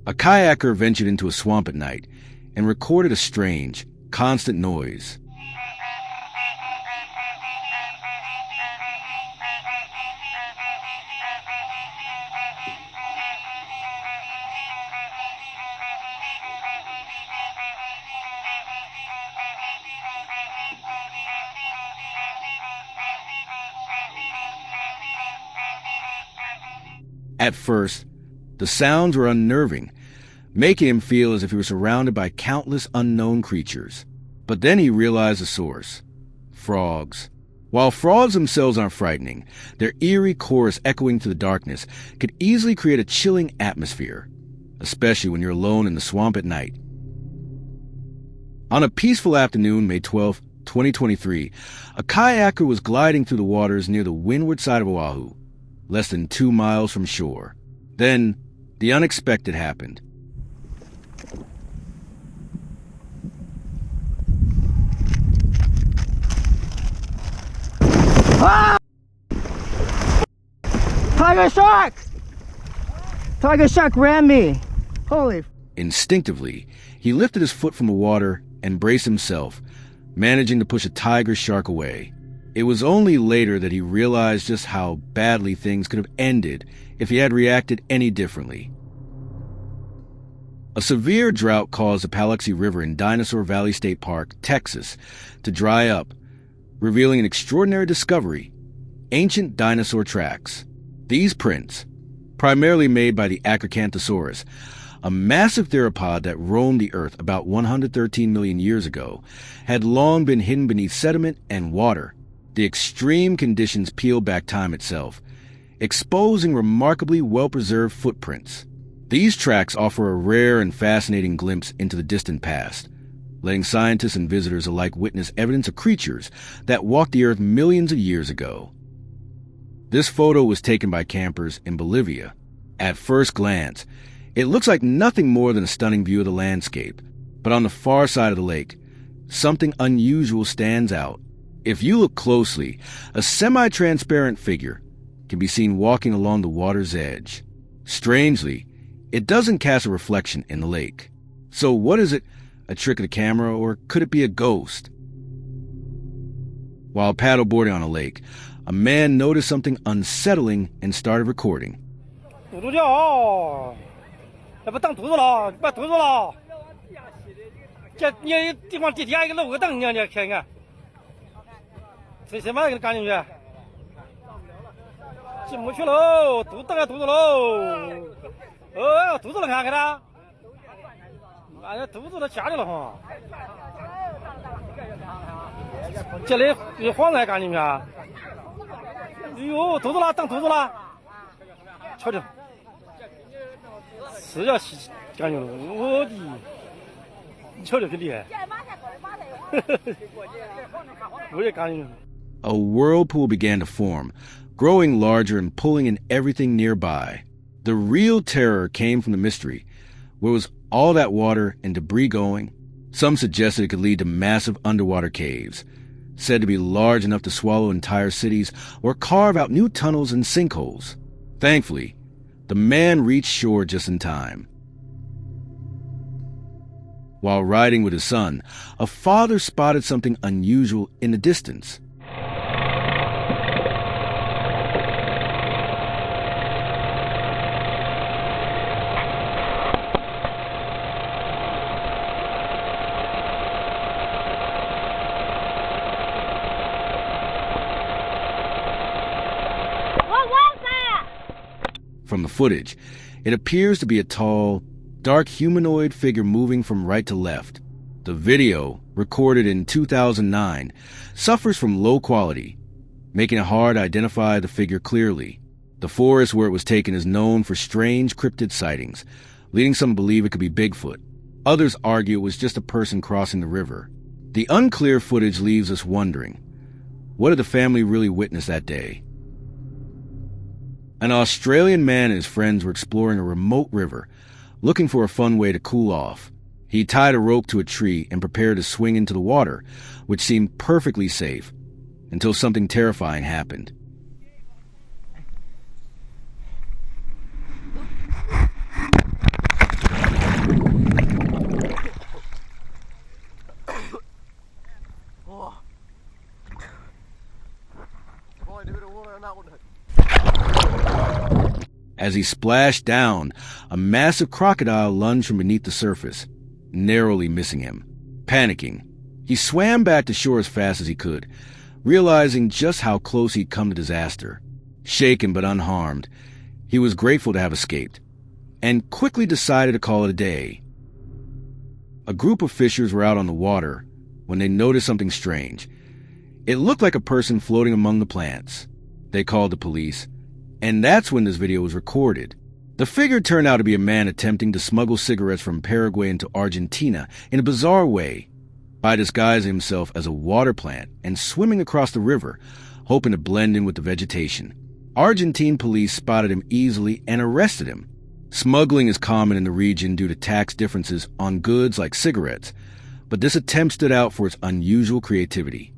A kayaker ventured into a swamp at night and recorded a strange, constant noise. At first, the sounds were unnerving, making him feel as if he were surrounded by countless unknown creatures. But then he realized the source: frogs. While frogs themselves aren't frightening, their eerie chorus echoing through the darkness could easily create a chilling atmosphere, especially when you're alone in the swamp at night. On a peaceful afternoon, May 12, 2023, a kayaker was gliding through the waters near the windward side of Oahu, less than 2 miles from shore. Then, the unexpected happened. Ah! Tiger shark! Tiger shark ran me. Holy. Instinctively, he lifted his foot from the water and braced himself, managing to push a tiger shark away. It was only later that he realized just how badly things could have ended if he had reacted any differently. A severe drought caused the Paluxy River in Dinosaur Valley State Park, Texas, to dry up, revealing an extraordinary discovery: ancient dinosaur tracks. These prints, primarily made by the Acrocanthosaurus, a massive theropod that roamed the Earth about 113 million years ago, had long been hidden beneath sediment and water. The extreme conditions peeled back time itself, exposing remarkably well-preserved footprints. These tracks offer a rare and fascinating glimpse into the distant past, letting scientists and visitors alike witness evidence of creatures that walked the Earth millions of years ago. This photo was taken by campers in Bolivia. At first glance, it looks like nothing more than a stunning view of the landscape, but on the far side of the lake, something unusual stands out. If you look closely, a semi-transparent figure can be seen walking along the water's edge. Strangely, it doesn't cast a reflection in the lake. So what is it? A trick of the camera, or could it be a ghost? While paddleboarding on a lake, a man noticed something unsettling and started recording. A whirlpool began to form, growing larger and pulling in everything nearby. The real terror came from the mystery. Where was all that water and debris going? Some suggested it could lead to massive underwater caves, said to be large enough to swallow entire cities or carve out new tunnels and sinkholes. Thankfully, the man reached shore just in time. While riding with his son, a father spotted something unusual in the distance. What was that? From the footage, it appears to be a tall, dark humanoid figure moving from right to left. The video, recorded in 2009, suffers from low quality, making it hard to identify the figure clearly. The forest where it was taken is known for strange cryptid sightings, leading some to believe it could be Bigfoot. Others argue it was just a person crossing the river. The unclear footage leaves us wondering, what did the family really witness that day? An Australian man and his friends were exploring a remote river, looking for a fun way to cool off. He tied a rope to a tree and prepared to swing into the water, which seemed perfectly safe, until something terrifying happened. As he splashed down, a massive crocodile lunged from beneath the surface, narrowly missing him. Panicking, he swam back to shore as fast as he could, realizing just how close he'd come to disaster. Shaken but unharmed, he was grateful to have escaped, and quickly decided to call it a day. A group of fishers were out on the water when they noticed something strange. It looked like a person floating among the plants. They called the police, and that's when this video was recorded. The figure turned out to be a man attempting to smuggle cigarettes from Paraguay into Argentina in a bizarre way, by disguising himself as a water plant and swimming across the river, hoping to blend in with the vegetation. Argentine police spotted him easily and arrested him. Smuggling is common in the region due to tax differences on goods like cigarettes, but this attempt stood out for its unusual creativity.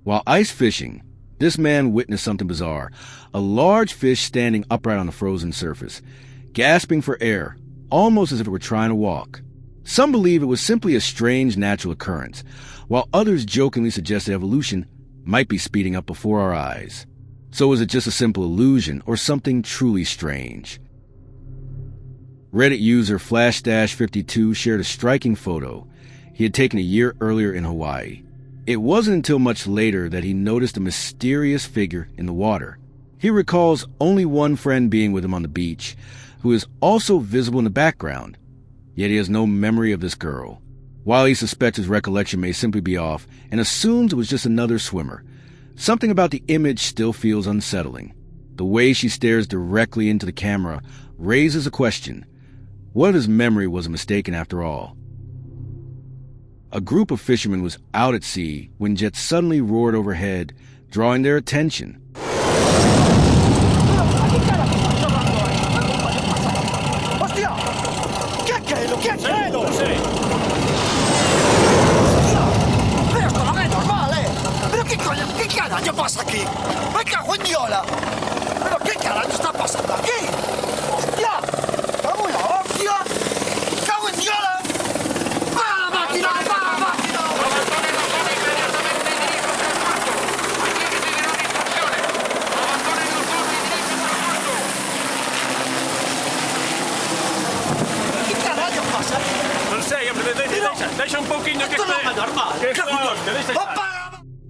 While ice fishing, this man witnessed something bizarre, a large fish standing upright on the frozen surface, gasping for air, almost as if it were trying to walk. Some believe it was simply a strange natural occurrence, while others jokingly suggested evolution might be speeding up before our eyes. So was it just a simple illusion or something truly strange? Reddit user Flash-52 shared a striking photo he had taken a year earlier in Hawaii. It wasn't until much later that he noticed a mysterious figure in the water. He recalls only one friend being with him on the beach, who is also visible in the background, yet he has no memory of this girl. While he suspects his recollection may simply be off and assumes it was just another swimmer, something about the image still feels unsettling. The way she stares directly into the camera raises a question. What if his memory was a mistake after all? A group of fishermen was out at sea when jets suddenly roared overhead, drawing their attention.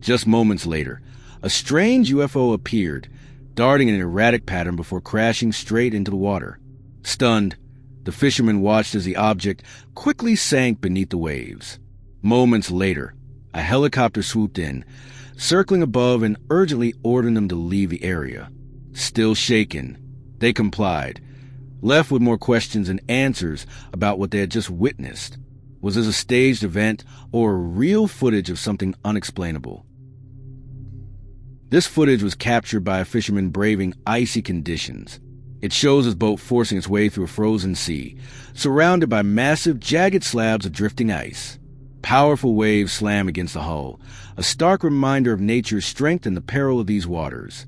Just moments later, a strange UFO appeared, darting in an erratic pattern before crashing straight into the water. Stunned, the fishermen watched as the object quickly sank beneath the waves. Moments later, a helicopter swooped in, circling above and urgently ordering them to leave the area. Still shaken, they complied, left with more questions and answers about what they had just witnessed. Was this a staged event or real footage of something unexplainable? This footage was captured by a fisherman braving icy conditions. It shows his boat forcing its way through a frozen sea, surrounded by massive, jagged slabs of drifting ice. Powerful waves slam against the hull, a stark reminder of nature's strength and the peril of these waters.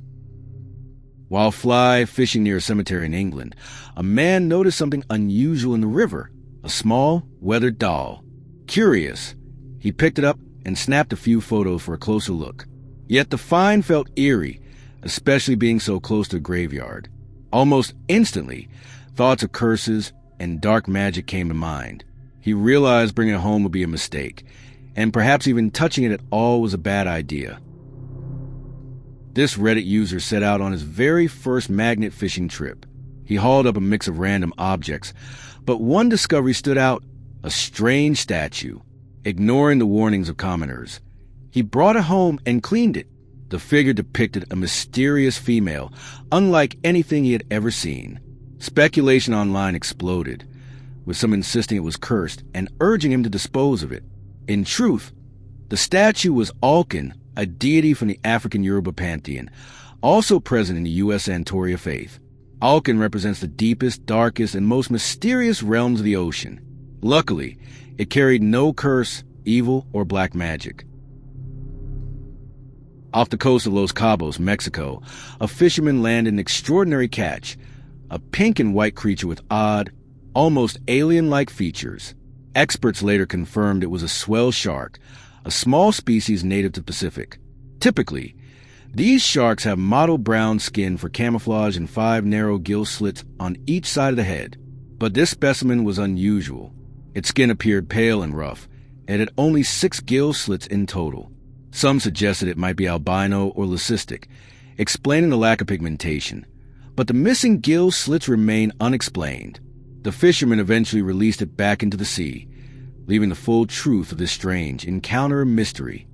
While fly fishing near a cemetery in England, a man noticed something unusual in the river, a small, weathered doll. Curious, he picked it up and snapped a few photos for a closer look. Yet the find felt eerie, especially being so close to a graveyard. Almost instantly, thoughts of curses and dark magic came to mind. He realized bringing it home would be a mistake, and perhaps even touching it at all was a bad idea. This Reddit user set out on his very first magnet fishing trip. He hauled up a mix of random objects, but one discovery stood out, a strange statue. Ignoring the warnings of commoners, he brought it home and cleaned it. The figure depicted a mysterious female, unlike anything he had ever seen. Speculation online exploded, with some insisting it was cursed and urging him to dispose of it. In truth, the statue was Alkin, a deity from the African Yoruba pantheon, also present in the U.S. Santoria faith. Alkin represents the deepest, darkest, and most mysterious realms of the ocean. Luckily, it carried no curse, evil, or black magic. Off the coast of Los Cabos, Mexico, a fisherman landed an extraordinary catch, a pink and white creature with odd, almost alien-like features. Experts later confirmed it was a swell shark, a small species native to the Pacific. Typically, These sharks have mottled brown skin for camouflage and 5 narrow gill slits on each side of the head. But this specimen was unusual. Its skin appeared pale and rough, and it had only 6 gill slits in total. Some suggested it might be albino or leucistic, explaining the lack of pigmentation. But the missing gill slits remain unexplained. The fishermen eventually released it back into the sea, leaving the full truth of this strange encounter a mystery.